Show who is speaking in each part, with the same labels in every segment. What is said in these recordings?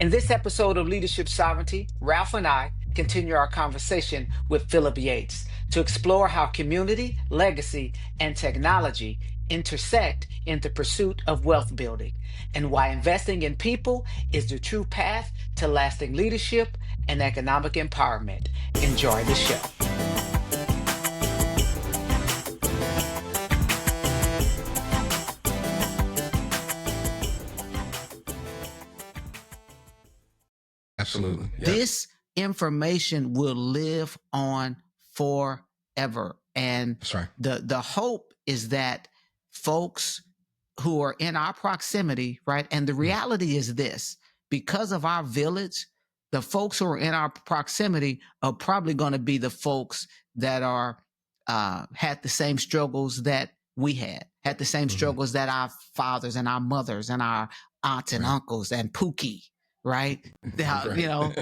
Speaker 1: In this episode of Leadership Sovereignty, Ralph and I continue our conversation with Philip Yates to explore how community, legacy, and technology intersect in the pursuit of wealth building, and why investing in people is the true path to lasting leadership and economic empowerment. Enjoy the show.
Speaker 2: Absolutely. Yeah.
Speaker 1: This information will live on forever. And
Speaker 2: That's right.
Speaker 1: the hope is that folks who are in our proximity, right? And the reality is this, because of our village, the folks who are in our proximity are probably going to be the folks that are had the same struggles that we had the same struggles that our fathers and our mothers and our aunts and uncles and Pookie, right? You know,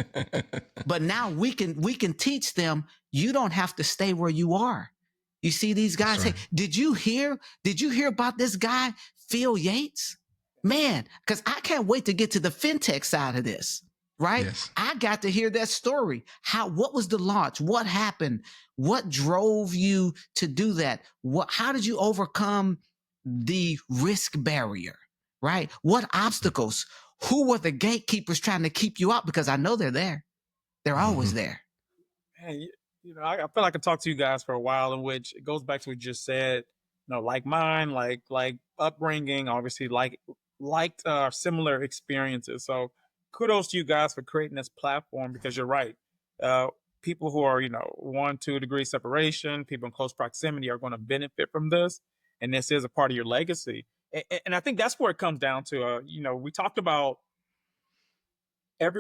Speaker 1: but now we can teach them, you don't have to stay where you are. You see these guys say, did you hear about this guy, Phil Yates? Man, because I can't wait to get to the fintech side of this, right?
Speaker 2: Yes.
Speaker 1: I got to hear that story. What was the launch? What happened? What drove you to do that? How did you overcome the risk barrier, right? What obstacles? Who were the gatekeepers trying to keep you out? Because I know they're there. They're always there.
Speaker 3: Hey, I feel like I could talk to you guys for a while, in which it goes back to what you just said, like mine, like upbringing, obviously liked similar experiences. So kudos to you guys for creating this platform, because you're right. People who are, 1-2 degree separation, people in close proximity are going to benefit from this. And this is a part of your legacy. And I think that's where it comes down to, we talked about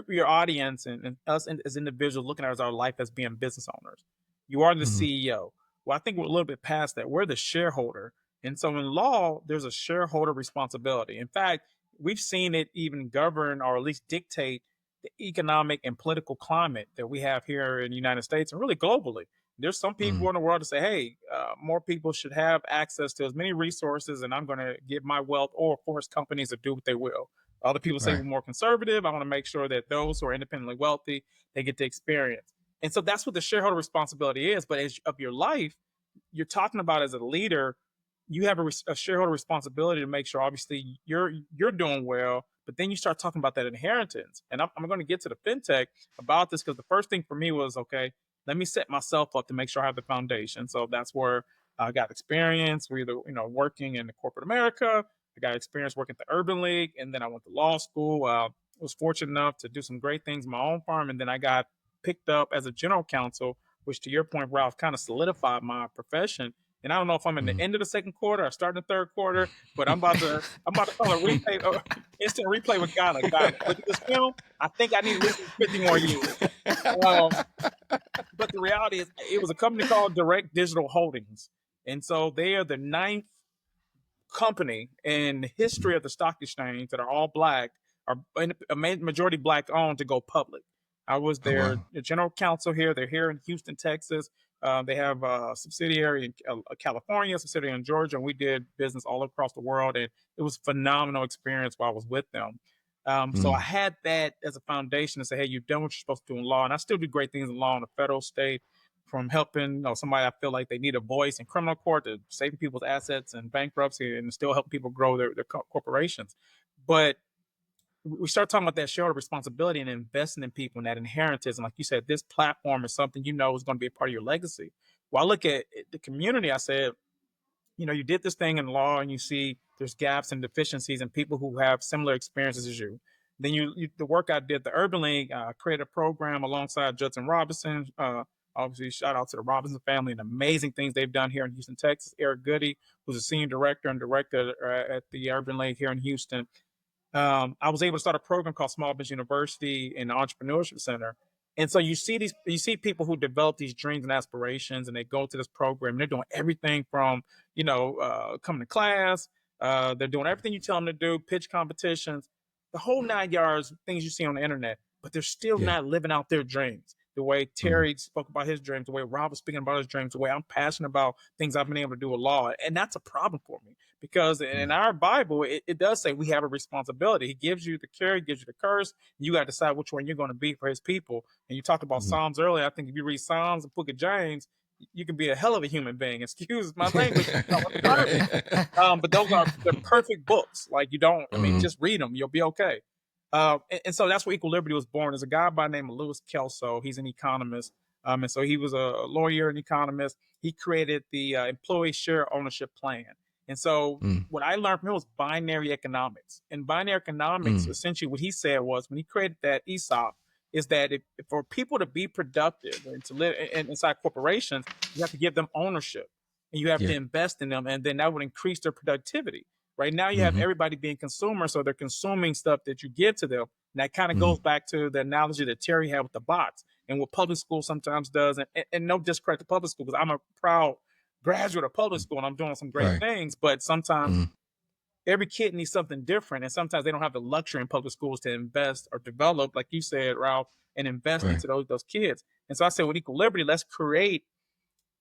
Speaker 3: your audience and us as individuals looking at our life as being business owners. You are the CEO. Well, I think we're a little bit past that. We're the shareholder. And so in law, there's a shareholder responsibility. In fact, we've seen it even govern, or at least dictate, the economic and political climate that we have here in the United States and really globally. There's some people in the world that say, hey, more people should have access to as many resources, and I'm going to give my wealth or force companies to do what they will. Other people say we're more conservative. I want to make sure that those who are independently wealthy, they get to experience. And so that's what the shareholder responsibility is. But as of your life, you're talking about as a leader, you have a shareholder responsibility to make sure, obviously, you're doing well. But then you start talking about that inheritance. And I'm going to get to the fintech about this, because the first thing for me was, okay, let me set myself up to make sure I have the foundation. So that's where I got experience. We're either, working in the corporate America. I got experience working at the Urban League, and then I went to law school. Was fortunate enough to do some great things in my own firm, and then I got picked up as a general counsel, which, to your point, Ralph, kind of solidified my profession. And I don't know if I'm in the end of the second quarter or starting the third quarter, but I'm about to call a replay, instant replay with Ghana. Look at this film. I think I need at least 50 more years. But the reality is, it was a company called Direct Digital Holdings, and so they are the 9th company in the history of the stock exchange that are all black, are a majority black owned, to go public. I was their general counsel here. They're here in Houston, Texas. They have a subsidiary in California, a subsidiary in Georgia, and we did business all across the world. And it was a phenomenal experience while I was with them. So I had that as a foundation to say, hey, you've done what you're supposed to do in law. And I still do great things in law in the federal, state, from helping somebody I feel like they need a voice in criminal court, to saving people's assets and bankruptcy, and still helping people grow their corporations. But we start talking about that shareholder responsibility and investing in people and that inheritance. And like you said, this platform is something is going to be a part of your legacy. Well, I look at the community, I said, you did this thing in law, and you see there's gaps and deficiencies in people who have similar experiences as you. Then the work I did at the Urban League, created a program alongside Judson Robinson. Obviously, shout out to the Robinson family and amazing things they've done here in Houston, Texas. Eric Goody, who's a senior director and director at the Urban League here in Houston. I was able to start a program called Small Business University and the Entrepreneurship Center. And so you see people who develop these dreams and aspirations, and they go to this program, and they're doing everything from, coming to class. They're doing everything you tell them to do, pitch competitions, the whole 9 yards, things you see on the internet, but they're still not living out their dreams. the way Terry spoke about his dreams, the way Rob was speaking about his dreams, the way I'm passionate about things I've been able to do with law. And that's a problem for me because in our Bible, it does say we have a responsibility. He gives you the cure, he gives you the curse. You got to decide which one you're going to be for his people. And you talked about Psalms earlier. I think if you read Psalms and Book of James, you can be a hell of a human being. Excuse my language. But those are the perfect books. Like you don't, I mean, just read them. You'll be okay. And so that's where Equal Liberty was born. There's a guy by the name of Louis Kelso. He's an economist. And so he was a lawyer and economist. He created the employee share ownership plan. And so what I learned from him was binary economics. And binary economics, essentially what he said was when he created that ESOP, is that if for people to be productive and to live inside corporations, you have to give them ownership and you have to invest in them. And then that would increase their productivity. Right now, you have everybody being consumers, so they're consuming stuff that you give to them. And that kind of goes back to the analogy that Terry had with the bots and what public school sometimes does. And no discredit to public school, because I'm a proud graduate of public school and I'm doing some great things. But sometimes every kid needs something different. And sometimes they don't have the luxury in public schools to invest or develop, like you said, Ralph, and invest into those kids. And so I said, with Equal Liberty, let's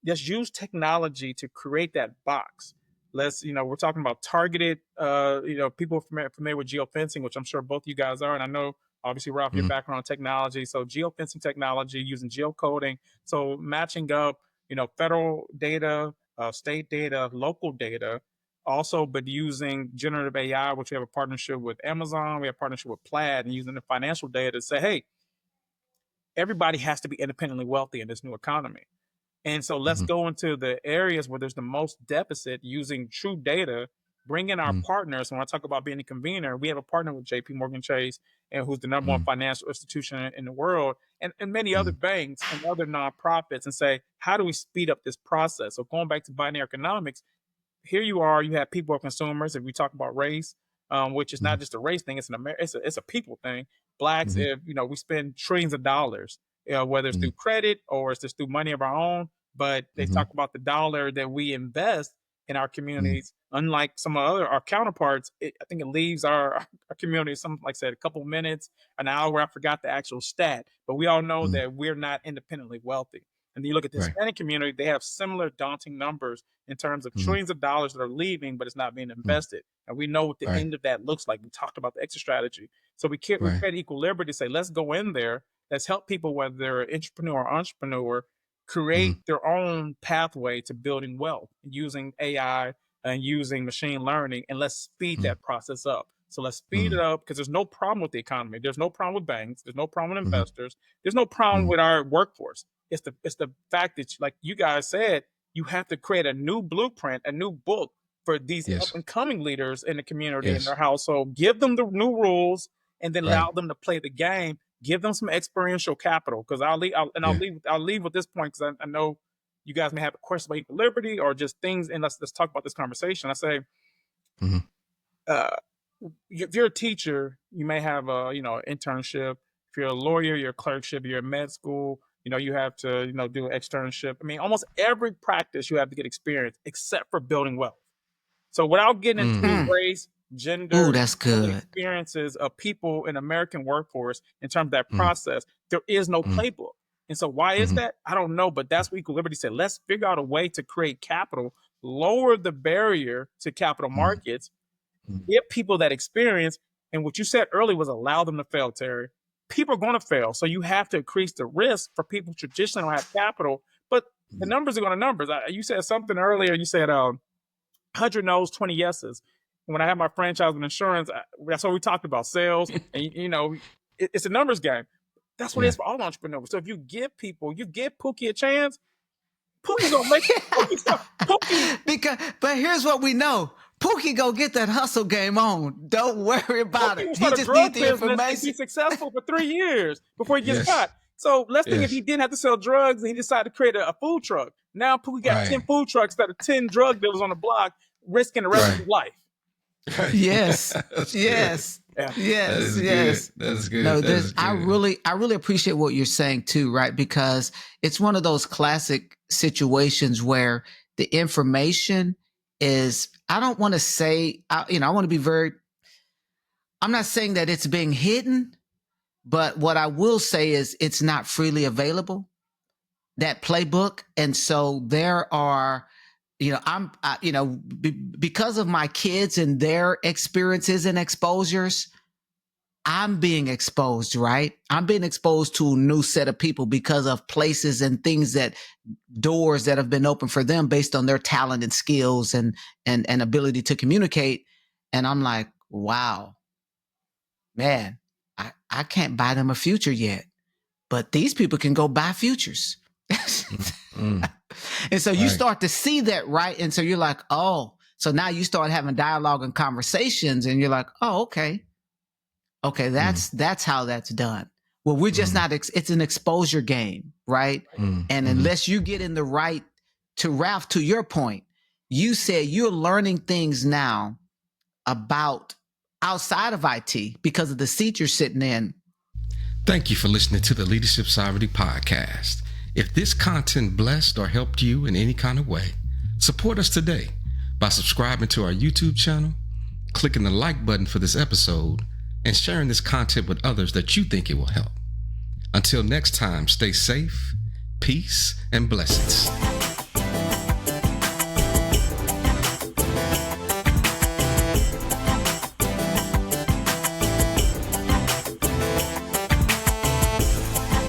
Speaker 3: use technology to create that box. We're talking about targeted, people familiar with geofencing, which I'm sure both you guys are. And I know, obviously, Ralph, your background in technology. So geofencing technology using geocoding. So matching up, federal data, state data, local data, also, but using generative AI, which we have a partnership with Amazon, we have a partnership with Plaid, and using the financial data to say, hey, everybody has to be independently wealthy in this new economy. And so let's go into the areas where there's the most deficit using true data, bring in our partners. When I talk about being a convener, we have a partner with JP Morgan Chase, and who's the number one financial institution in the world, and many other banks and other nonprofits, and say, how do we speed up this process? So going back to binary economics, here you have people are consumers. If we talk about race, which is not just a race thing, it's a people thing. Blacks, if we spend trillions of dollars, whether it's through credit or it's just through money of our own, but they talk about the dollar that we invest in our communities. Unlike some of our counterparts, I think it leaves our community, like I said, a couple minutes, an hour. I forgot the actual stat, but we all know that we're not independently wealthy. And you look at the Hispanic community, they have similar daunting numbers in terms of trillions of dollars that are leaving, but it's not being invested. And we know what the end of that looks like. We talked about the exit strategy. So we create Equal Liberty to say, let's go in there. Let's help people, whether they're an entrepreneur, create their own pathway to building wealth using AI and using machine learning. And let's speed that process up. So let's speed it up, because there's no problem with the economy. There's no problem with banks. There's no problem with investors. There's no problem with our workforce. It's the fact that, like you guys said, you have to create a new blueprint, a new book for these up and coming leaders in the community, in their household. Give them the new rules and then allow them to play the game. Give them some experiential capital, because I'll leave with this point, because I know you guys may have a question about Equal Liberty or just things, and let's talk about this conversation. I say, if you're a teacher, you may have a internship. If you're a lawyer, you're a clerkship. You're in med school, you have to do an externship. I mean, almost every practice you have to get experience, except for building wealth. So without getting into race, gender,
Speaker 1: that's good.
Speaker 3: experiences of people in American workforce in terms of that process, there is no playbook. And so why is that? I don't know, but that's what Equal Liberty said. Let's figure out a way to create capital, lower the barrier to capital markets, give people that experience. And what you said earlier was allow them to fail, Terry. People are going to fail. So you have to increase the risk for people who traditionally don't have capital, but the numbers are going to numbers. You said something earlier. You said 100 no's, 20 yeses. When I had my franchise with insurance, that's what we talked about, sales. And, it's a numbers game. That's what it is for all entrepreneurs. So if you give Pookie a chance, Pookie's going to make Pookie.
Speaker 1: But here's what we know. Pookie go get that hustle game on. Don't worry about it. He just needs the information.
Speaker 3: And be successful for 3 years before he gets caught. So let's think if he didn't have to sell drugs and he decided to create a food truck. Now Pookie got 10 food trucks instead of 10 drug dealers on the block, risking the rest of his life.
Speaker 1: Yes. Yes. Yes.
Speaker 2: That's good.
Speaker 1: No, I really appreciate what you're saying too, right? Because it's one of those classic situations where the information is, I don't want to say, I want to be I'm not saying that it's being hidden, But what I will say is it's not freely available, that playbook. And so there are, because of my kids and their experiences and exposures, I'm being exposed, right? I'm being exposed to a new set of people because of places and things doors that have been open for them based on their talent and skills and ability to communicate. And I'm like, wow, man, I can't buy them a future yet, but these people can go buy futures. And so you start to see that, right? And so you're like, oh, so now you start having dialogue and conversations and you're like, oh, okay, that's how that's done. Well, we're just not, it's an exposure game, right? And unless you get in the right, to Ralph, to your point, you said you're learning things now about outside of IT because of the seat you're sitting in.
Speaker 2: Thank you for listening to the Leadership Sovereignty Podcast. If this content blessed or helped you in any kind of way, support us today by subscribing to our YouTube channel, clicking the like button for this episode, and sharing this content with others that you think it will help. Until next time, stay safe, peace, and blessings.